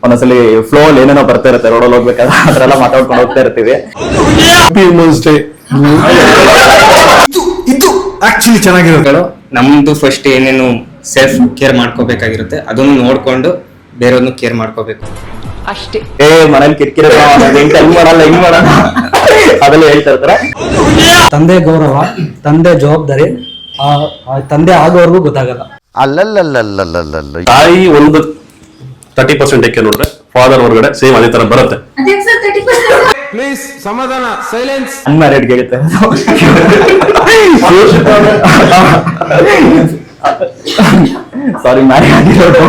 ಒಂದೊಂದ್ಸಲಿ flow ಅಲ್ಲಿ ಏನೇನೋ ಬರ್ತಾ ಇರುತ್ತೆ, ರೋಡಲ್ಲಿ ಹೋಗ್ಬೇಕಾದ್ರೆ ಅದ್ರೆಲ್ಲ ಮಾತಾಡ್ಕೊಂಡು ಹೋಗ್ತಾ ಇರ್ತೀವಿ. ಇದು ಆಕ್ಚುಲಿ ಚೆನ್ನಾಗಿರೋದು. ನಮ್ದು ಫಸ್ಟ್ ಏನೇನು ಸೆಲ್ಫ್ ಕೇರ್ ಮಾಡ್ಕೋಬೇಕಾಗಿರುತ್ತೆ ಅದನ್ನು ನೋಡ್ಕೊಂಡು ಬೇರೆಯವ್ರನ್ನು ಕೇರ್ ಮಾಡ್ಕೋಬೇಕು ಅಷ್ಟೇ. ಮನೇಲಿ ಕಿರಿಕಿರಿ ಹೆಂಗ್ ಮಾಡಲ್ಲ ಹಿಂಗ್ ಮಾಡಲ್ಲ ಅದೆಲ್ಲ ಹೇಳ್ತಾ ಇರ್ತಾರೆ. ತಂದೆ ಗೌರವ, ತಂದೆ ಜವಾಬ್ದಾರಿ ತಂದೆ ಆಗೋವರೆಗೂ ಗೊತ್ತಾಗಲ್ಲ. ಅಲ್ಲಲ್ಲಲ್ಲಲ್ಲಲ್ಲಲ್ಲ ತಾಯಿ ಒಂದು 30% ಏಕೆ ನೋಡ್ರೆ ಫಾದರ್ ಹೊರಗಡೆ ಸೇಮ್ ಅದೇ ತರ ಬರುತ್ತೆ. ಪ್ಲೀಸ್ ಸಮಾಧಾನ, ಸೈಲೆನ್ಸ್. ಅನ್ಮ್ಯಾರಿಡ್ ಗೆಳುತ್ತೆ ಸಾರಿ ಮ್ಯಾರೇಜ್ ಆಗಿರೋದು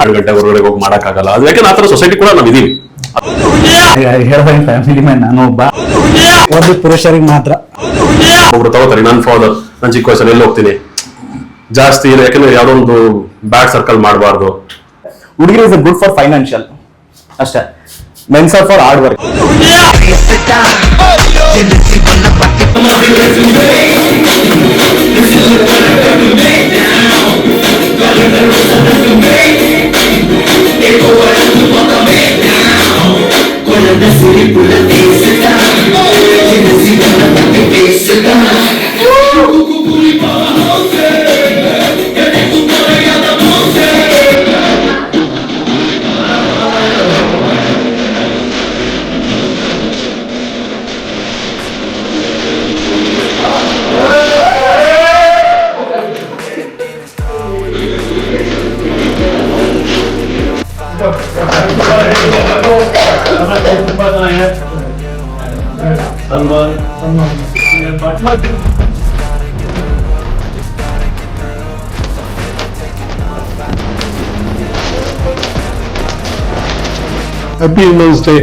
2 ಗಂಟೆ ಹೊರಗಡೆ ಹೋಗಿ ಮಾಡಕ್ಕಾಗಲ್ಲ. ಅದು ಯಾಕಂದ್ರೆ ಆತರ ಸೊಸೈಟಿ ಕೂಡ ನಾವ್ ಇದೀವಿ. ಹೇಳ್ದಂಗೆ ಫ್ಯಾಮಿಲಿ ಮ್ಯಾನ್ ನಾನು ಒಬ್ಬ. ಒಂದು ಪುರುಷರಿಗೆ ಮಾತ್ರ. ಒಬ್ರು ತಗೋತಾರೆ, ನನ್ ಫಾದರ್ ನಾನು ಚಿಕ್ಕ ವಯಸ್ಸಲ್ಲಿ ಎಲ್ಲಿ ಹೋಗ್ತೀನಿ ಜಾಸ್ತಿ, ಯಾಕಂದ್ರೆ ಯಾವ್ದೋ ಒಂದು ಬ್ಯಾಡ್ ಸರ್ಕಲ್ ಮಾಡಬಾರ್ದು. ಹುಡುಗಿರು ಇಸ್ ಗುಡ್ ಫಾರ್ ಫೈನಾನ್ಷಿಯಲ್ ಅಷ್ಟೇ, men's are for hard work. Happy women's day.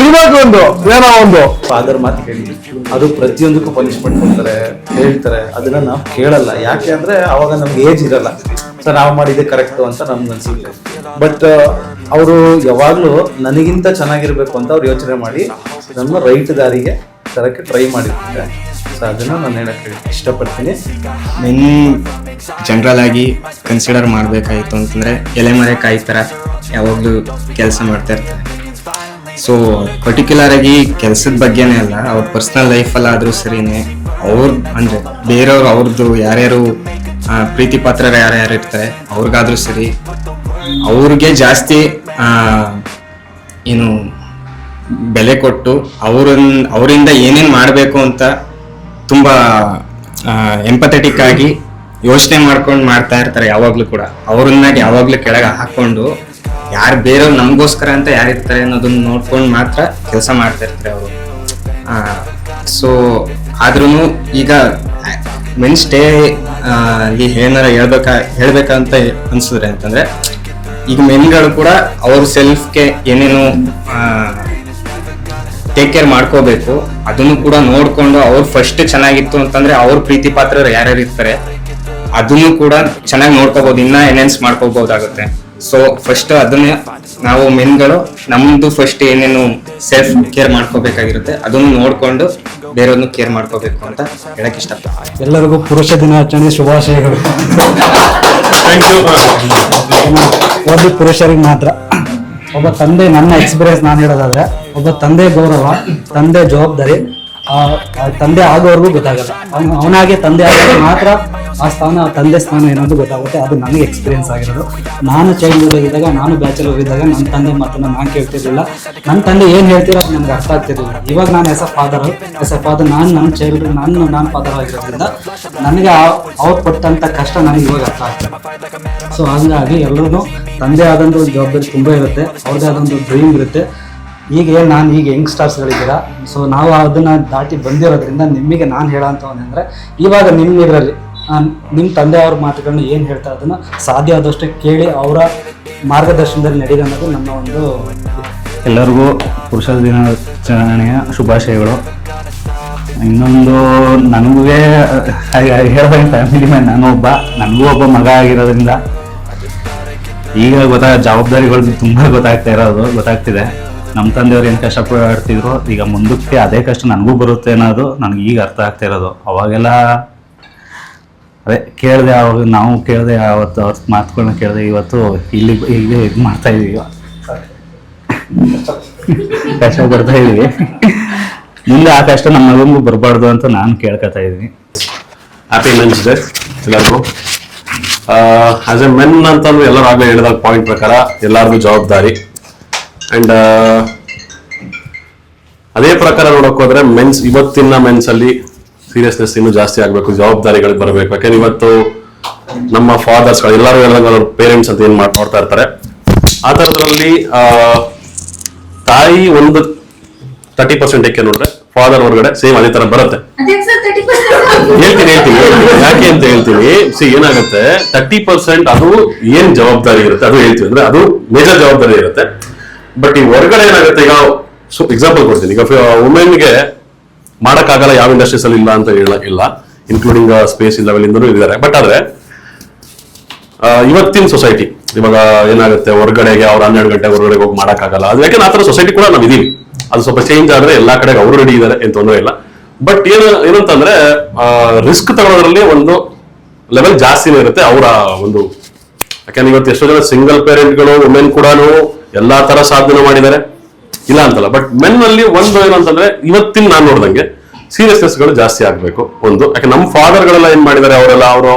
ಇರ್ಬೇಕು ಒಂದು ಏನೋ ಒಂದು ಫಾದರ್ ಮಾತು ಕೇಳಿ ಅದು ಪ್ರತಿಯೊಂದಕ್ಕೂ ಪನಿಷ್ಮೆಂಟ್ ಕೊಡ್ತಾರೆ, ಹೇಳ್ತಾರೆ. ಅದನ್ನ ನಾವು ಕೇಳಲ್ಲ. ಯಾಕೆ ಅಂದ್ರೆ ಅವಾಗ ನಮ್ಗೆ ಏಜ್ ಇರಲ್ಲ. ಸೊ ನಾವು ಮಾಡಿದ್ದೆ ಕರೆಕ್ಟು ಅಂತ ನಮ್ಗೆ ಅನ್ಸುತ್ತೆ. ಬಟ್ ಅವರು ಯಾವಾಗ್ಲೂ ನನಗಿಂತ ಚೆನ್ನಾಗಿರ್ಬೇಕು ಅಂತ ಅವ್ರು ಯೋಚನೆ ಮಾಡಿ ನಮ್ಮ ರೈಟ್ ದಾರಿಗೆ ತರಕ್ಕೆ ಟ್ರೈ ಮಾಡಿರ್ತಾರೆ. ಸೊ ಅದನ್ನ ನಾನು ಹೇಳಕ್ಕೆ ಇಷ್ಟಪಡ್ತೀನಿ. ಮೆನ್ ಜನರಲ್ ಆಗಿ ಕನ್ಸಿಡರ್ ಮಾಡಬೇಕಾಯಿತು ಅಂತಂದರೆ ಎಲೆಮರೆ ಕಾಯಿ ಥರ ಯಾವಾಗಲೂ ಕೆಲಸ ಮಾಡ್ತಾ ಇರ್ತಾರೆ. ಸೊ ಪರ್ಟಿಕ್ಯುಲರ್ ಆಗಿ ಕೆಲಸದ ಬಗ್ಗೆನೇ ಅಲ್ಲ, ಅವ್ರ ಪರ್ಸ್ನಲ್ ಲೈಫಲ್ಲಾದರೂ ಸರಿನೇ, ಅವ್ರ ಅಂದರೆ ಬೇರೆಯವ್ರು ಅವ್ರದ್ದು ಯಾರ್ಯಾರು ಪ್ರೀತಿ ಪಾತ್ರರು ಯಾರ್ಯಾರು ಇರ್ತಾರೆ ಅವ್ರಿಗಾದ್ರೂ ಸರಿ, ಅವ್ರಿಗೆ ಜಾಸ್ತಿ ಏನು ಬೆಲೆ ಕೊಟ್ಟು ಅವರಿಂದ ಏನೇನು ಮಾಡಬೇಕು ಅಂತ ತುಂಬ ಎಂಪಥೆಟಿಕ್ ಆಗಿ ಯೋಚನೆ ಮಾಡ್ಕೊಂಡು ಮಾಡ್ತಾ ಇರ್ತಾರೆ. ಯಾವಾಗಲೂ ಕೂಡ ಅವ್ರನ್ನ ಯಾವಾಗಲೂ ಕೆಳಗೆ ಹಾಕ್ಕೊಂಡು ಯಾರು ಬೇರೆಯವ್ರು ನಮಗೋಸ್ಕರ ಅಂತ ಯಾರಿರ್ತಾರೆ ಅನ್ನೋದನ್ನ ನೋಡ್ಕೊಂಡು ಮಾತ್ರ ಕೆಲಸ ಮಾಡ್ತಾ ಇರ್ತಾರೆ ಅವರು. ಸೊ ಆದ್ರೂ ಈಗ ಮೆನ್ಸ್ ಡೇ ಅಲ್ಲಿ ಏನಾರ ಹೇಳ್ಬೇಕಂತ ಅನ್ಸಿದ್ರೆ ಅಂತಂದ್ರೆ, ಈಗ ಮೆನ್ಗಳು ಕೂಡ ಅವ್ರ ಸೆಲ್ಫ್ಗೆ ಏನೇನು ಟೇಕ್ ಕೇರ್ ಮಾಡ್ಕೋಬೇಕು ಅದನ್ನು ಕೂಡ ನೋಡ್ಕೊಂಡು ಅವ್ರು ಫಸ್ಟ್ ಚೆನ್ನಾಗಿತ್ತು ಅಂತಂದ್ರೆ ಅವ್ರ ಪ್ರೀತಿ ಪಾತ್ರರು ಯಾರ್ಯಾರು ಇರ್ತಾರೆ ಅದನ್ನು ಕೂಡ ಚೆನ್ನಾಗಿ ನೋಡ್ಕೋಬಹುದು, ಇನ್ನ ಎನ್ಹಾನ್ಸ್ ಮಾಡ್ಕೋಬಹುದಾಗುತ್ತೆ. ಸೊ ಫಸ್ಟ್ ಅದನ್ನ ನಾವು ಮೆನ್ಗಳು ನಮ್ದು ಫಸ್ಟ್ ಏನೇನು ಸೆಲ್ಫ್ ಕೇರ್ ಮಾಡ್ಕೋಬೇಕಾಗಿರುತ್ತೆ ಅದನ್ನು ನೋಡ್ಕೊಂಡು ಬೇರೆಯವ್ರನ್ನು ಕೇರ್ ಮಾಡ್ಕೋಬೇಕು ಅಂತ ಹೇಳಕ್ ಇಷ್ಟಪಡ್ತೀನಿ. ಎಲ್ಲರಿಗೂ ಪುರುಷ ದಿನಾಚರಣೆ ಶುಭಾಶಯಗಳು. ಒಂದು ಪುರುಷರಿಗೆ ಮಾತ್ರ. ಒಬ್ಬ ತಂದೆ, ನನ್ನ ಎಕ್ಸ್ಪೀರಿಯನ್ಸ್ ನಾನು ಹೇಳೋದಾದ್ರೆ, ಒಬ್ಬ ತಂದೆ ಗೌರವ, ತಂದೆ ಜವಾಬ್ದಾರಿ ತಂದೆ ಆಗೋವರೆಗೂ ಗೊತ್ತಾಗಲ್ಲ. ಅವನಾಗೆ ತಂದೆ ಆಗೋದು ಮಾತ್ರ ಆ ಸ್ಥಾನ, ತಂದೆ ಸ್ಥಾನ ಏನಾದ್ರು ಗೊತ್ತಾಗುತ್ತೆ. ಅದು ನನಗೆ ಎಕ್ಸ್ಪೀರಿಯನ್ಸ್ ಆಗಿರೋದು. ನಾನು ಚೈಲ್ಡ್ಹುಡ್ ಇದ್ದಾಗ, ನಾನು ಬ್ಯಾಚಲರ್ ಇದ್ದಾಗ ನನ್ನ ತಂದೆ ಮಾತನ್ನ ನಾನು ಕೇಳ್ತಿರ್ಲಿಲ್ಲ. ನನ್ನ ತಂದೆ ಏನು ಹೇಳ್ತೀರೋ ಅದು ನನಗೆ ಅರ್ಥ ಆಗ್ತಿರ್ಲಿಲ್ಲ. ಇವಾಗ ನಾನು ಎಸ್ ಎ ಫಾದರ್ ನನ್ನ ಚೈಲ್ಡ್ಹುಡ್ ನಾನು ಫಾದರ್ ಆಗಿರೋದ್ರಿಂದ ನನಗೆ ಅವ್ರು ಪಟ್ಟಂಥ ಕಷ್ಟ ನನಗೆ ಇವಾಗ ಅರ್ಥ ಆಗ್ತದೆ. ಸೊ ಹಂಗಾಗಿ ಎಲ್ಲರೂ ತಂದೆ ಆದಂಥ ಜವಾಬ್ದಾರಿ ತುಂಬ ಇರುತ್ತೆ, ಅವ್ರದ್ದೇ ಆದಂಥ ಡ್ರೀಮ್ ಇರುತ್ತೆ. ಈಗ ಯಂಗ್ಸ್ಟರ್ಸ್ಗಳಿದ್ದೀರಾ, ಸೊ ನಾವು ಅದನ್ನ ದಾಟಿ ಬಂದಿರೋದ್ರಿಂದ ನಿಮಗೆ ನಾನು ಹೇಳೋಂಥ ಅಂದರೆ, ಇವಾಗ ನಿಮ್ಮ ಇದರಲ್ಲಿ ನಿಮ್ಮ ತಂದೆಯವ್ರ ಮಾತುಗಳನ್ನ ಏನು ಹೇಳ್ತಾರೆ ಅದನ್ನು ಸಾಧ್ಯ ಆದಷ್ಟು ಕೇಳಿ ಅವರ ಮಾರ್ಗದರ್ಶನದಲ್ಲಿ ನಡೀರಿ ಅನ್ನೋದು ನನ್ನ ಒಂದು. ಎಲ್ಲರಿಗೂ ಪುರುಷರ ದಿನಾಚರಣೆಯ ಶುಭಾಶಯಗಳು. ಇನ್ನೊಂದು ನನಗೆ ಹೇಳ್ದಂಗೆ ಫ್ಯಾಮಿಲಿ ಮ್ಯಾನ್ ನಾನು ಒಬ್ಬ, ನನಗೂ ಒಬ್ಬ ಮಗ ಆಗಿರೋದ್ರಿಂದ ಈಗ ಜವಾಬ್ದಾರಿಗಳು ತುಂಬ ಗೊತ್ತಾಗ್ತಿದೆ. ನಮ್ಮ ತಂದೆಯವ್ರು ಏನು ಕಷ್ಟಪಡ್ತಿದ್ರು ಈಗ ಮುಂದಕ್ಕೆ ಅದೇ ಕಷ್ಟ ನನಗೂ ಬರುತ್ತೆ ಅನ್ನೋದು ನನಗೆ ಈಗ ಅರ್ಥ ಆಗ್ತಾ ಇರೋದು. ಅವಾಗೆಲ್ಲ ಅದೇ ಕೇಳಿದೆ, ಅವಾಗ ನಾವು ಕೇಳಿದೆ, ಅವತ್ತು ಅವ್ರ ಮಾತುಗಳನ್ನ ಕೇಳಿದೆ. ಇವತ್ತು ಇಲ್ಲಿ ಈಗ ಇದು ಮಾಡ್ತಾ ಇದೀವಿ, ಕಷ್ಟ ಪಡ್ತಾ ಇದೀವಿ. ಮುಂದೆ ಆ ಕಷ್ಟ ನಮ್ಮ ಮಗನಿಗೂ ಬರಬಾರ್ದು ಅಂತ ನಾನು ಕೇಳ್ಕೊತಾ ಇದ್ದೀನಿ. ಹ್ಯಾಪಿ ಮೆನ್ಸ್ ಡೇ ಎಲ್ಲರಿಗೂ. ಆಸ್ ಎ ಮೆನ್ ಅಂತಂದ್ರೆ ಎಲ್ಲರೂ ಆಗಲೇ ಹೇಳಿದ ಪಾಯಿಂಟ್ ಪ್ರಕಾರ ಎಲ್ಲರಿಗೂ ಜವಾಬ್ದಾರಿ. ಅಂಡ್ ಅದೇ ಪ್ರಕಾರ ನೋಡಕ್ ಹೋದ್ರೆ ಮೆನ್ಸ್ ಇವತ್ತಿನ ಮೆನ್ಸ್ ಅಲ್ಲಿ ಸೀರಿಯಸ್ನೆಸ್ ಇನ್ನೂ ಜಾಸ್ತಿ ಆಗ್ಬೇಕು, ಜವಾಬ್ದಾರಿಗಳಿಗೆ ಬರಬೇಕು. ಯಾಕೆಂದ್ರೆ ಇವತ್ತು ನಮ್ಮ ಫಾದರ್ಸ್ ಗಳು ಎಲ್ಲರೂ ಅವ್ರ ಪೇರೆಂಟ್ಸ್ ಅಂತ ಏನ್ ನೋಡ್ತಾ ಇರ್ತಾರೆ. ಆ ತರದ್ರಲ್ಲಿ ತಾಯಿ ಒಂದು 30% ಏಕೆ ನೋಡ್ರೆ ಫಾದರ್ ಹೊರಗಡೆ ಸೇಮ್ ಅದೇ ತರ ಬರುತ್ತೆ. ಹೇಳ್ತೀನಿ ಯಾಕೆ ಅಂತ ಹೇಳ್ತೀನಿ. ಏನಾಗುತ್ತೆ 30% ಅದು ಏನ್ ಜವಾಬ್ದಾರಿ ಇರುತ್ತೆ ಅದು ಹೇಳ್ತೀವಿ, ಅಂದ್ರೆ ಅದು ಮೇಜರ್ ಜವಾಬ್ದಾರಿ ಇರುತ್ತೆ. ಬಟ್ ಈ ಹೊರಗಡೆ ಏನಾಗುತ್ತೆ, ಈಗ ಎಕ್ಸಾಂಪಲ್ ಕೊಡ್ತೀನಿ. ಈಗ ವುಮೆನ್ಗೆ ಮಾಡಕ್ಕಾಗಲ್ಲ, ಯಾವ ಇಂಡಸ್ಟ್ರೀಸ್ ಅಲ್ಲಿ ಇಲ್ಲ ಅಂತ ಇಲ್ಲ, ಇನ್ಕ್ಲೂಡಿಂಗ್ ಸ್ಪೇಸ್ ಲೆವೆಲ್ ಇಂದನೂ ಇದ್ದಾರೆ. ಬಟ್ ಆದ್ರೆ ಇವತ್ತಿನ ಸೊಸೈಟಿ ಇವಾಗ ಏನಾಗುತ್ತೆ, ಹೊರಗಡೆಗೆ ಅವ್ರು 12 ಗಂಟೆ ಹೊರಗಡೆ ಹೋಗಿ ಮಾಡಕ್ಕಾಗಲ್ಲ. ಅದು ಯಾಕಂದ್ರೆ ಆ ತರ ಸೊಸೈಟಿ ಕೂಡ ನಾವ್ ಇದೀವಿ. ಅದು ಸ್ವಲ್ಪ ಚೇಂಜ್ ಆದ್ರೆ ಎಲ್ಲಾ ಕಡೆಗೆ ಅವರು ರೆಡಿ ಇದ್ದಾರೆ, ಏನ್ ತೊಂದರೆ ಇಲ್ಲ. ಬಟ್ ಏನಂತಂದ್ರೆ ರಿಸ್ಕ್ ತಗೊಳ್ಳೋದ್ರಲ್ಲಿ ಒಂದು ಲೆವೆಲ್ ಜಾಸ್ತಿನೇ ಇರುತ್ತೆ ಅವರ ಒಂದು. ಯಾಕಂದ್ರೆ ಇವತ್ತು ಎಷ್ಟೋ ಜನ ಸಿಂಗಲ್ ಪೇರೆಂಟ್ಗಳು ವುಮೆನ್ ಕೂಡ ಎಲ್ಲಾ ತರ ಸಾಧನೆ ಮಾಡಿದ್ದಾರೆ, ಇಲ್ಲ ಅಂತಲ್ಲ. ಬಟ್ ಮೆನ್ ಅಲ್ಲಿ ಒಂದು ಏನಂತಂದ್ರೆ ಇವತ್ತಿನ ನಾನು ನೋಡ್ದಂಗೆ ಸೀರಿಯಸ್ನೆಸ್ ಗಳು ಜಾಸ್ತಿ ಆಗ್ಬೇಕು ಒಂದು. ಯಾಕೆ ನಮ್ಮ ಫಾದರ್ ಗಳೆಲ್ಲ ಏನ್ ಮಾಡಿದ್ದಾರೆ, ಅವರೆಲ್ಲ ಅವರು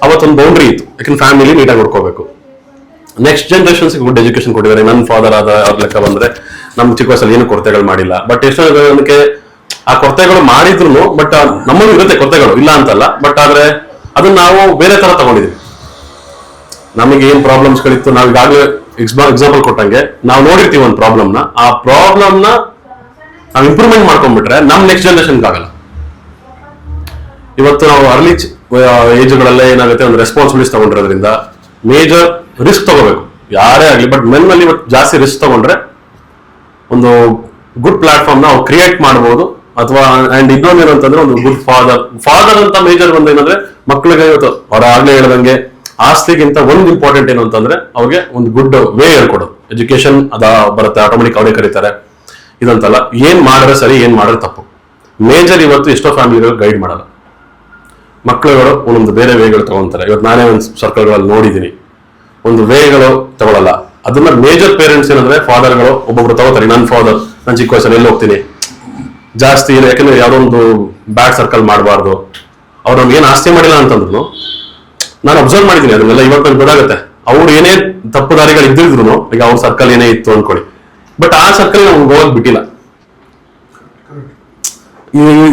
ಅವತ್ತೊಂದು ಬೌಂಡ್ರಿ ಇತ್ತು. ಯಾಕಂದ್ರೆ ಫ್ಯಾಮಿಲಿ ನೀಟಾಗಿ ನೋಡ್ಕೋಬೇಕು. ನೆಕ್ಸ್ಟ್ ಜನರೇಷನ್ಸ್ ಗುಡ್ ಎಜುಕೇಶನ್ ಕೊಟ್ಟಿದ್ದಾರೆ. ನನ್ನ ಫಾದರ್ ಆದ ಅವ್ರ ಲೆಕ್ಕ ಬಂದ್ರೆ ನಮ್ ಚಿಕ್ಕ ವಯಸ್ಸಲ್ಲಿ ಏನು ಕೊರತೆಗಳು ಮಾಡಿಲ್ಲ. ಬಟ್ ಎಷ್ಟೋ ಜನಕ್ಕೆ ಆ ಕೊರತೆಗಳು ಮಾಡಿದ್ರು, ಬಟ್ ನಮ್ಮಲ್ಲೂ ಇರುತ್ತೆ ಕೊರತೆಗಳು, ಇಲ್ಲ ಅಂತಲ್ಲ. ಬಟ್ ಆದ್ರೆ ಅದನ್ನ ನಾವು ಬೇರೆ ತರ ತಗೊಂಡಿದ್ವಿ. ನಮಗೆ ಏನ್ ಪ್ರಾಬ್ಲಮ್ಸ್ ಗಳಿತ್ತು, ನಾವ್ ಈಗಾಗಲೇ ಎಕ್ಸಾಂಪಲ್ ಕೊಟ್ಟಂಗೆ ನಾವು ನೋಡಿರ್ತೀವಿ ಒಂದು ಪ್ರಾಬ್ಲಮ್ನ. ಆ ಪ್ರಾಬ್ಲಮ್ನ ನಾವು ಇಂಪ್ರೂವ್ಮೆಂಟ್ ಮಾಡ್ಕೊಂಡ್ಬಿಟ್ರೆ ನಮ್ ನೆಕ್ಸ್ಟ್ ಜನರೇಷನ್ಗೆ ಆಗಲ್ಲ. ಇವತ್ತು ನಾವು ಅರ್ಲಿ ಏಜ್ಗಳಲ್ಲೇ ಏನಾಗುತ್ತೆ, ಒಂದು ರೆಸ್ಪಾನ್ಸಿಬಿಲಿಟೀಸ್ ತಗೊಂಡಿರೋದ್ರಿಂದ ಮೇಜರ್ ರಿಸ್ಕ್ ತಗೋಬೇಕು ಯಾರೇ ಆಗ್ಲಿ. ಬಟ್ ಮೆನ್ ಅಲ್ಲಿ ಇವತ್ತು ಜಾಸ್ತಿ ರಿಸ್ಕ್ ತಗೊಂಡ್ರೆ ಒಂದು ಗುಡ್ ಪ್ಲಾಟ್ಫಾರ್ಮ್ ನ ಅವ್ರು ಕ್ರಿಯೇಟ್ ಮಾಡಬಹುದು. ಅಥವಾ ಅಂಡ್ ಇನ್ನೊಂದು ಏನಂತಂದ್ರೆ ಒಂದು ಗುಡ್ ಫಾದರ್ ಅಂತ ಮೇಜರ್ ಒಂದು ಏನಂದ್ರೆ ಮಕ್ಳಿಗೆ ಇವತ್ತು ಅವ್ರ ಆಗ್ಲೇ ಹೇಳ್ದಂಗೆ ಆಸ್ತಿಗಿಂತ ಒಂದು ಇಂಪಾರ್ಟೆಂಟ್ ಏನು ಅಂತಂದ್ರೆ ಅವ್ರಿಗೆ ಒಂದು ಗುಡ್ ವೇ ಹೇಳ್ಕೊಡೋದು. ಎಜುಕೇಶನ್ ಅದ ಬರುತ್ತೆ, ಆಟೋಮೆಟಿಕ್ ಅವರೇ ಕರೀತಾರೆ ಇದಂತಲ್ಲ. ಏನ್ ಮಾಡಿದ್ರೆ ಸರಿ, ಏನ್ ಮಾಡಿದ್ರೆ ತಪ್ಪು. ಮೇಜರ್ ಇವತ್ತು ಎಷ್ಟೋ ಫ್ಯಾಮಿಲಿಗಳು ಗೈಡ್ ಮಾಡಲ್ಲ, ಮಕ್ಕಳುಗಳು ಒಂದೊಂದು ಬೇರೆ ವೇಗಳು ತಗೊಂತಾರೆ. ಇವತ್ತು ನಾನೇ ಒಂದು ಸರ್ಕಲ್ಗಳಲ್ಲಿ ನೋಡಿದ್ದೀನಿ, ಒಂದು ವೇಗಳು ತಗೊಳಲ್ಲ. ಅದನ್ನ ಮೇಜರ್ ಪೇರೆಂಟ್ಸ್ ಏನಂದ್ರೆ ಫಾದರ್ಗಳು ಒಬ್ಬೊಬ್ರು ತಗೋತಾರೆ. ನನ್ನ ಫಾದರ್ ನಾನು ಚಿಕ್ಕ ವಯಸ್ಸಲ್ಲಿ ಎಲ್ಲಿ ಹೋಗ್ತೀನಿ ಜಾಸ್ತಿ ಏನು, ಯಾಕಂದ್ರೆ ಯಾವ್ದೋ ಒಂದು ಬ್ಯಾಡ್ ಸರ್ಕಲ್ ಮಾಡಬಾರ್ದು. ಅವ್ರು ನಮ್ಗೆ ಏನ್ ಆಸ್ತಿ ಮಾಡಿಲ್ಲ ಅಂತಂದ್ರು ನಾನು ಅಬ್ಸರ್ವ್ ಮಾಡಿದ್ದೀನಿ ಅದನ್ನೆಲ್ಲ. ಇವತ್ತು ನನ್ಗೆ ಗೊತ್ತಾಗುತ್ತೆ ಅವ್ರು ಏನೇ ತಪ್ಪು ದಾರಿಗಳು ಇದ್ದಿದ್ರು, ಈಗ ಅವ್ರ ಸರ್ಕಲ್ ಏನೇ ಇತ್ತು ಅನ್ಕೊಳ್ಳಿ, ಬಟ್ ಆ ಸರ್ಕಲ್ ನಮ್ಗೆ ಹೋಗಕ್ ಬಿಟ್ಟಿಲ್ಲ.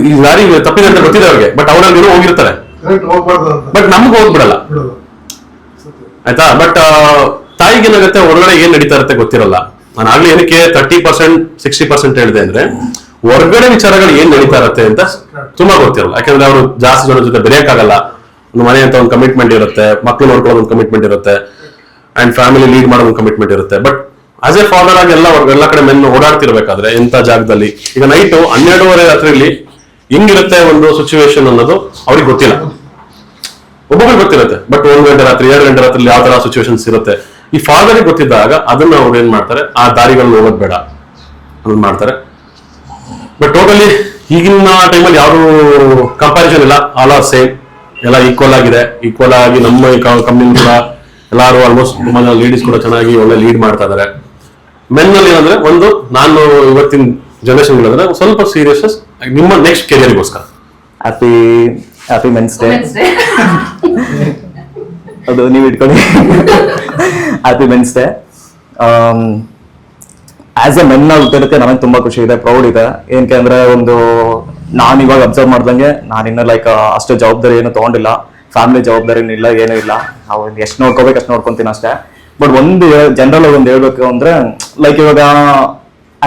ಈ ದಾರಿ ತಪ್ಪಿದೆ ಅಂತ ಗೊತ್ತಿದೆ ಅವ್ರಿಗೆ, ಬಟ್ ಅವ್ರಲ್ಲಿ ಏನೋ ಹೋಗಿರ್ತಾರೆ, ಬಟ್ ನಮ್ಗೆ ಹೋಗ್ಬಿಡಲ್ಲ. ಆಯ್ತಾ. ಬಟ್ ತಾಯಿಗೆ ಏನಾಗುತ್ತೆ, ಹೊರಗಡೆ ಏನ್ ನಡೀತಾ ಇರುತ್ತೆ ಗೊತ್ತಿರಲ್ಲ. ನಾನು ಆಗ್ಲೇ ಏನಕ್ಕೆ 30% 60% ಹೇಳಿದೆ ಅಂದ್ರೆ ಹೊರಗಡೆ ವಿಚಾರಗಳು ಏನ್ ನಡೀತಾ ಇರುತ್ತೆ ಅಂತ ತುಂಬಾ ಗೊತ್ತಿರಲ್ಲ. ಯಾಕಂದ್ರೆ ಅವರು ಜಾಸ್ತಿ ಜನ ಜೊತೆ ಬೆರೆಯಕ್ಕಾಗಲ್ಲ. ಒಂದು ಮನೆ ಅಂತ ಒಂದು ಕಮಿಟ್ಮೆಂಟ್ ಇರುತ್ತೆ, ಮಕ್ಳು ನೋಡ್ಕೊಳ್ಳೋ ಒಂದು ಕಮಿಟ್ಮೆಂಟ್ ಇರುತ್ತೆ, ಅಂಡ್ ಫ್ಯಾಮಿಲಿ ಲೀಡ್ ಮಾಡೋ ಒಂದು ಕಮಿಟ್ಮೆಂಟ್ ಇರುತ್ತೆ. ಬಟ್ ಆಸ್ ಎ ಫಾದರ್ ಆಗಿ ಎಲ್ಲ ಕಡೆ ಮೆನ್ ಓಡಾಡ್ತಿರ್ಬೇಕಾದ್ರೆ ಎಂತ ಜಾಗದಲ್ಲಿ, ಈಗ ನೈಟ್ 12:30 ರಾತ್ರಿಯಲ್ಲಿ ಹಿಂಗಿರುತ್ತೆ ಒಂದು ಸಿಚುವೇಶನ್ ಅನ್ನೋದು ಅವ್ರಿಗೆ ಗೊತ್ತಿಲ್ಲ. ಒಬ್ಬೊಬ್ಬರಿಗೆ ಗೊತ್ತಿರುತ್ತೆ, ಬಟ್ 1 ಗಂಟೆ ರಾತ್ರಿ 2 ಗಂಟೆ ರಾತ್ರಿ ಯಾವ ತರ ಸಿಚುವೇಶನ್ಸ್ ಇರುತ್ತೆ ಈ ಫಾದರ್ಗೆ ಗೊತ್ತಿದ್ದಾಗ ಅದನ್ನ ಅವ್ರು ಏನ್ ಮಾಡ್ತಾರೆ, ಆ ದಾರಿಗಳನ್ನ ಹೋಗೋದ್ ಬೇಡ ಅದನ್ನ ಮಾಡ್ತಾರೆ. ಬಟ್ ಟೋಟಲಿ ಈಗಿನ ಟೈಮಲ್ಲಿ ಯಾರು ಕಂಪ್ಯಾರಿಸನ್ ಇಲ್ಲ, ಆಲ್ ಆರ್ ಸೇಮ್, ಎಲ್ಲ ಈಕ್ವಲ್ ಆಗಿದೆ. ಈಕ್ವಲ್ ಆಗಿ ನಮ್ಮ ಕಂಪ್ನಿ ಕೂಡ ಎಲ್ಲಾರು ಆಲ್ಮೋಸ್ಟ್ ತುಂಬಾ ಲೇಡೀಸ್ ಕೂಡ ಚೆನ್ನಾಗಿ ಒಳ್ಳೆ ಲೀಡ್ ಮಾಡ್ತಾ ಇದಾರೆ. ಮೆನ್ ಅಲ್ಲಿ ಏನಂದ್ರೆ ಒಂದು ನಾನು ಇವತ್ತಿನ ಜನರೇಷನ್ ಅಂದ್ರೆ ಸ್ವಲ್ಪ ಸೀರಿಯಸ್ ನಿಮ್ಮ ನೆಕ್ಸ್ಟ್ ಕೆರಿಯರ್ಗೋಸ್ಕರ. Happy men's day. ಅದು ನೀವು ಇಟ್ಕೊಳ್ಳಿ. Happy men's day. As a men ಹುಟ್ಟಿರುತ್ತೆ ನನಗೆ ತುಂಬಾ ಖುಷಿ ಇದೆ, ಪ್ರೌಡ್ ಇದೆ. ಏನಕ್ಕೆ ಅಂದ್ರೆ ಒಂದು ನಾನು ಇವಾಗ ಅಬ್ಸರ್ವ್ ಮಾಡ್ದಂಗೆ ನಾನಿನ್ನ ಲೈಕ್ ಅಷ್ಟು ಜವಾಬ್ದಾರಿ ಏನು ತಗೊಂಡಿಲ್ಲ, ಫ್ಯಾಮಿಲಿ ಜವಾಬ್ದಾರಿನೂ ಇಲ್ಲ, ಏನೂ ಇಲ್ಲ. ನಾವು ಎಷ್ಟು ನೋಡ್ಕೋಬೇಕು ಅಷ್ಟು ನೋಡ್ಕೊಂತೀನಿ ಅಷ್ಟೇ. ಬಟ್ ಒಂದು ಜನರಲ್ ಒಂದು ಹೇಳ್ಬೇಕು ಅಂದ್ರೆ ಲೈಕ್ ಇವಾಗ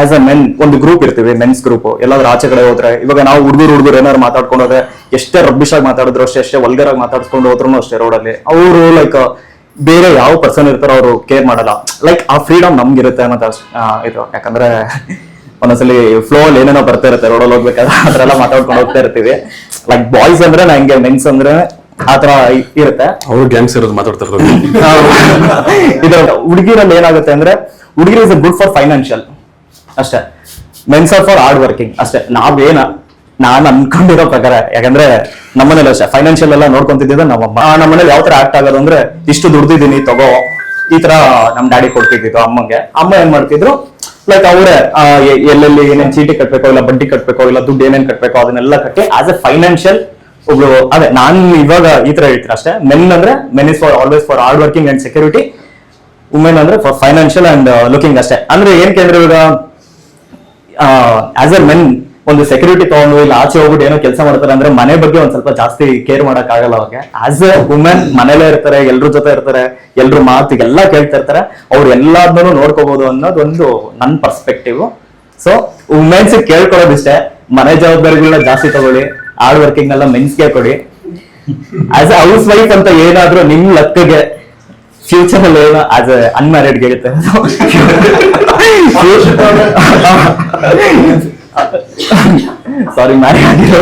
ಆಸ್ ಅ ಮೆನ್ ಒಂದು ಗ್ರೂಪ್ ಇರ್ತೀವಿ, ಮೆನ್ಸ್ ಗ್ರೂಪ್. ಎಲ್ಲಾದ್ರೂ ಆಚೆ ಕಡೆ ಹೋದ್ರೆ ಇವಾಗ ನಾವು ಹುಡುಗರು ಏನಾದ್ರು ಮಾತಾಡ್ಕೊಂಡು ಹೋದ್ರೆ ಎಷ್ಟೇ ರಬ್ಬಿಶ್ ಆಗಿ ಮಾತಾಡಿದ್ರು ಅಷ್ಟೇ, ಎಷ್ಟೇ ವಲ್ಗರ್ ಆಗಿ ಮಾತಾಡ್ಸ್ಕೊಂಡು ಹೋದ್ರು ಅಷ್ಟೇ ರೋಡಲ್ಲಿ ಅವರು ಲೈಕ್ ಬೇರೆ ಯಾವ ಪರ್ಸನ್ ಇರ್ತಾರೋ ಅವರು ಕೇರ್ ಮಾಡಲ್ಲ. ಲೈಕ್ ಆ ಫ್ರೀಡಮ್ ನಮ್ಗಿರುತ್ತೆ ಅನ್ನೋದು ಇದು. ಯಾಕಂದ್ರೆ ಒಂದೊಂದ್ಸಲಿ ಫ್ಲೋ ಅಲ್ಲಿ ಏನೇನೋ ಬರ್ತಾ ಇರುತ್ತೆ ರೋಡಲ್ಲಿ ಹೋಗ್ಬೇಕಾದ್ರೆ, ಅದ್ರೆಲ್ಲ ಮಾತಾಡ್ಕೊಂಡು ಹೋಗ್ತಾ ಇರ್ತೀವಿ. ಲೈಕ್ ಬಾಯ್ಸ್ ಅಂದ್ರೆ ನಂಗೆ, ಮೆನ್ಸ್ ಅಂದ್ರೆ ಆತರ ಇರುತ್ತೆ. ಅವರು ಗ್ಯಾಂಗ್ಸ್ ಇರೋದು ಮಾತಾಡ್ತಾರೆ. ಇದು ಹುಡುಗಿರಲ್ಲಿ ಏನಾಗುತ್ತೆ ಅಂದ್ರೆ ಹುಡುಗಿರ್ ಇಸ್ ಗುಡ್ ಫಾರ್ ಫೈನಾನ್ಷಿಯಲ್. ಅಷ್ಟೇ. Men's are for hard working ಅಷ್ಟೇ. ನಾನು ಅನ್ಕೊಂಡಿರೋ ಪ್ರಕಾರ, ಯಾಕಂದ್ರೆ ನಮ್ಮನೇಲಿ ಅಷ್ಟೇ ಫೈನಾನ್ಷಿಯಲ್ ಎಲ್ಲ ನೋಡ್ಕೊಂತಿದ್ದ ನಮ್ಮಮ್ಮ. ನಮ್ಮನೇಲಿ ಯಾವ ತರ ಆಕ್ಟ್ ಆಗೋದು ಅಂದ್ರೆ, ಇಷ್ಟು ದುಡ್ದಿದ್ದೀನಿ ತಗೋ, ಈ ತರ ನಮ್ ಡ್ಯಾಡಿ ಕೊಡ್ತಿದ್ದು ಅಮ್ಮಂಗೆ. ಅಮ್ಮ ಏನ್ ಮಾಡ್ತಿದ್ರು, ಲೈಕ್ ಅವರೇ ಎಲ್ಲೆಲ್ಲಿ ಏನೇನ್ ಚೀಟಿ ಕಟ್ಬೇಕೋ, ಇಲ್ಲ ಬಡ್ಡಿ ಕಟ್ಬೇಕೋ, ಇಲ್ಲ ದುಡ್ಡು ಏನೇನ್ ಕಟ್ಬೇಕೋ ಅದನ್ನೆಲ್ಲ ಕಟ್ಟಿ ಆಸ್ ಎ ಫೈನಾನ್ಷಿಯಲ್ ಒಬ್ರು. ಅದೇ ನಾನು ಇವಾಗ ಈ ತರ ಹೇಳ್ತೀನಿ ಅಷ್ಟೇ. ಮೆನ್ ಅಂದ್ರೆ men is for always for hard working and security, women ಅಂದ್ರೆ ಫಾರ್ ಫೈನಾನ್ಷಿಯಲ್ ಅಂಡ್ ಲುಕಿಂಗ್ ಅಷ್ಟೇ. ಅಂದ್ರೆ ಏನ್ ಕೇಂದ್ರ ಇವಾಗ ಆಸ್ ಎ ಮೆನ್ ಒಂದು ಸೆಕ್ಯೂರಿಟಿ ತಗೊಂಡು ಇಲ್ಲ ಆಚೆ ಹೋಗ್ಬಿಟ್ಟು ಏನೋ ಕೆಲಸ ಮಾಡ್ತಾರೆ ಅಂದ್ರೆ ಮನೆ ಬಗ್ಗೆ ಒಂದ್ ಸ್ವಲ್ಪ ಜಾಸ್ತಿ ಕೇರ್ ಮಾಡಕ್ ಆಗಲ್ಲ ಅವಾಗ. ಆಸ್ ಎ ವುಮೆನ್ ಮನೇಲೇ ಇರ್ತಾರೆ, ಎಲ್ರ ಜೊತೆ ಇರ್ತಾರೆ, ಎಲ್ರ ಮಾತಿಗೆಲ್ಲ ಕೇಳ್ತಾ ಇರ್ತಾರೆ, ಅವ್ರು ಎಲ್ಲಾದ್ನೂ ನೋಡ್ಕೋಬಹುದು ಅನ್ನೋದು ಒಂದು ನನ್ ಪರ್ಸ್ಪೆಕ್ಟಿವ್. ಸೊ ವುಮೆನ್ಸ್ ಕೇಳ್ಕೊಳ್ಳೋದಿಷ್ಟೇ, ಮನೆ ಜವಾಬ್ದಾರಿಗಳನ್ನ ಜಾಸ್ತಿ ತಗೊಳ್ಳಿ, ಹಾರ್ಡ್ ವರ್ಕಿಂಗ್ ಎಲ್ಲ ಮೆನ್ಸ್ಗೆ ಕೊಡಿ. ಆಸ್ ಎ ಹೌಸ್ ವೈಫ್ ಅಂತ ಏನಾದ್ರೂ ನಿಮ್ ಲಕ್ಗೆ ಫ್ಯೂಚರ್ ಅಲ್ಲಿ ಏನೋ ಆಸ್ ಎ ಅನ್ಮ್ಯಾರಿಡ್ ಗೆಳುತ್ತೆ ಸಾರಿ ಮ್ಯಾರಿ ಆಗಿರೋ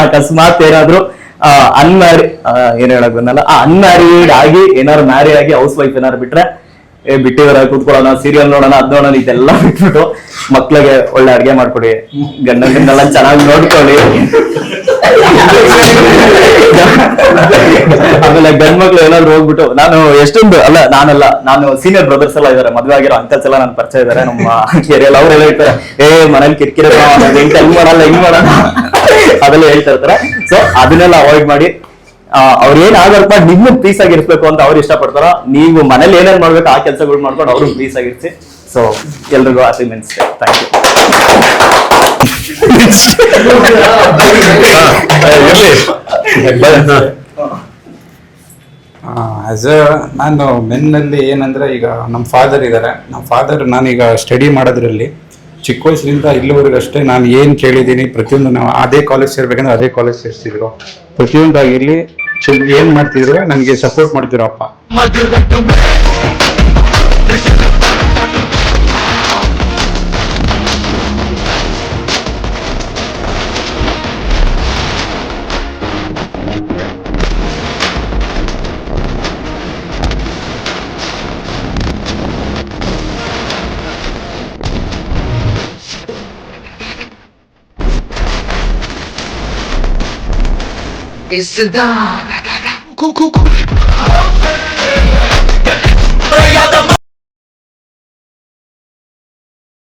ಅಕಸ್ಮಾತ್ ಏನಾದ್ರು ಏನ್ ಹೇಳಕ್ ಬಂದಲ್ಲ, ಅನ್ಮ್ಯಾರಿಡ್ ಆಗಿ ಏನಾದ್ರು ಮ್ಯಾರಿ ಆಗಿ ಹೌಸ್ ವೈಫ್ ಏನಾದ್ರು ಬಿಟ್ರೆ ಬಿಟ್ಟಿವರ ಕೂತ್ಕೊಳ್ಳೋಣ, ಸೀರಿಯಲ್ ನೋಡೋಣ, ಅದ್ ನೋಡೋಣ, ಇದೆಲ್ಲ ಬಿಟ್ಬಿಟ್ಟು ಮಕ್ಳಿಗೆ ಒಳ್ಳೆ ಅಡ್ಗೆ ಮಾಡ್ಕೊಡಿ, ಗಂಡನ್ನೆಲ್ಲ ಚೆನ್ನಾಗಿ ನೋಡ್ಕೊಳ್ಳಿ. ಆಮೇಲೆ ಗಂಡ್ ಮಕ್ಳು ಏನಾದ್ರು ಹೋಗ್ಬಿಟ್ಟು, ನಾನು ಸೀನಿಯರ್ ಬ್ರದರ್ಸ್ ಎಲ್ಲ ಇದಾರೆ, ಮದ್ವೆ ಆಗಿರೋ ಅಂಕಲ್ಸ್ ಎಲ್ಲ ನನ್ ಪರಿಚಯ ಇದಾರೆ ನಮ್ಮ ಏರಿಯಲ್ಲಿ. ಅವರೆಲ್ಲ ಹೇಳ್ತಾರೆ, ಮನೇಲಿ ಕಿರಿಕಿರಿ ಹೆಂಗ್ ಮಾಡಲ್ಲ, ಹೆಂಗ್ ಮಾಡೋಣ ಅದೆಲ್ಲ ಹೇಳ್ತಾ ಇರ್ತಾರೆ. ಸೊ ಅದನ್ನೆಲ್ಲ ಅವಾಯ್ಡ್ ಮಾಡಿ, ಅವ್ರು ಏನ್ ವರ್ಕ್ ಮಾಡಿ ನಿಮ್ಗೆ ಪೀಸ್ ಆಗಿರ್ಬೇಕು ಅಂತ ಅವ್ರು ಇಷ್ಟಪಡ್ತಾರ, ನೀವು ಮನೇಲಿ ಏನೇನ್ ಮಾಡ್ಬೇಕು ಆ ಕೆಲಸಗಳು ಮಾಡ್ಕೊಂಡು ಅವ್ರು ಪೀಸ್ ಆಗಿರ್ಸಿ. ಸೊ ಎಲ್ರಿಗೂ happy men's day. Thank you. As a ನಾನು ಮೆನ್ನಲ್ಲಿ ಏನಂದ್ರೆ, ಈಗ ನಮ್ಮ ಫಾದರ್ ಇದ್ದಾರೆ. ನಮ್ಮ ಫಾದರ್ ನಾನೀಗ ಸ್ಟಡಿ ಮಾಡೋದ್ರಲ್ಲಿ ಚಿಕ್ಕ ವಯಸ್ಸಿನಿಂದ ಇಲ್ಲಿವರೆಗೂ ಅಷ್ಟೇ ನಾನು ಏನು ಕೇಳಿದ್ದೀನಿ ಪ್ರತಿಯೊಂದು, ನಾವು ಅದೇ ಕಾಲೇಜ್ ಸೇರ್ಬೇಕಂದ್ರೆ ಅದೇ ಕಾಲೇಜ್ ಸೇರಿಸಿದ್ರು. ಪ್ರತಿಯೊಂದಾಗಿರ್ಲಿ ಏನ್ ಮಾಡ್ತಿದ್ರು ನನಗೆ ಸಪೋರ್ಟ್ ಮಾಡ್ತಿದ್ರು ಅಪ್ಪ. It's the dawn.